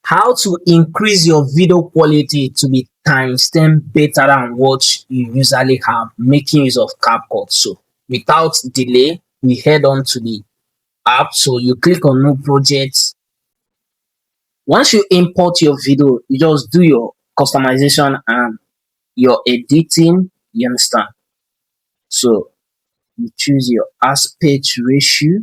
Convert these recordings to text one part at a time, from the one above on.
How to increase your video quality to be times 10 better than what you usually have making use of CapCut. So without delay, we head on to the app. So you click on new project. Once you import your video, you just do your customization and your editing. You understand? So you choose your aspect ratio.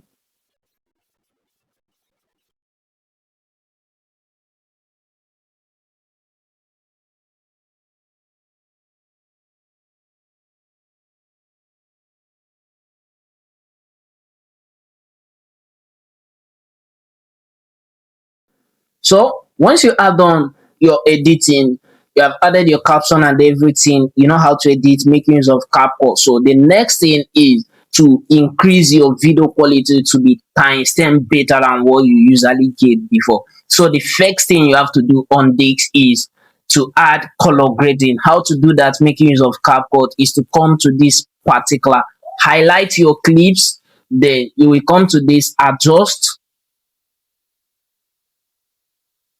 So once you add on your editing, you have added your caption and everything, you know how to edit, making use of CapCut. So the next thing is to increase your video quality to be times 10 better than what you usually get before. So the first thing you have to do on this is to add color grading. How to do that making use of CapCut is to come to this particular, highlight your clips, then you will come to this adjust.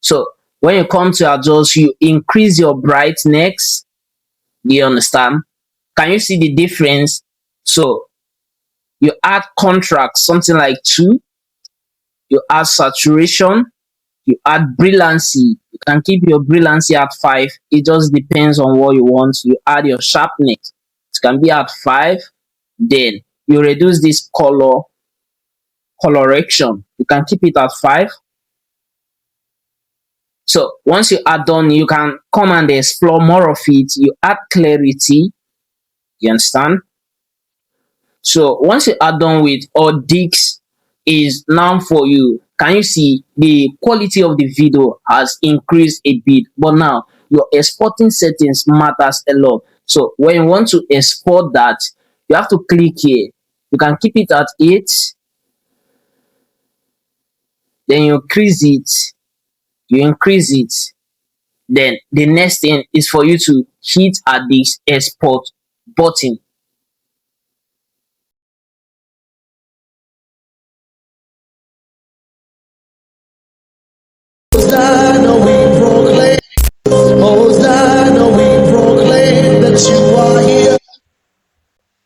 So when you come to adjust, you increase your brightness. Do you understand? Can you see the difference? So you add contrast, something like 2. You add saturation. You add brilliancy. You can keep your brilliancy at 5. It just depends on what you want. You add your sharpness. It can be at 5. Then you reduce this coloration. You can keep it at 5. So once you add on, you can come and explore more of it. You add clarity. You understand? So once you add on with all this is now for you. Can you see the quality of the video has increased a bit? But now your exporting settings matters a lot. So when you want to export that, you have to click here. You can keep it at 8. Then you increase it. You increase it. Then the next thing is for you to hit at this export button.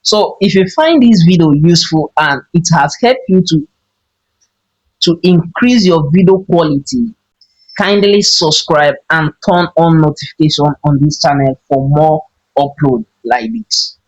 So if you find this video useful and it has helped you to increase your video quality, kindly subscribe and turn on notification on this channel for more upload like this.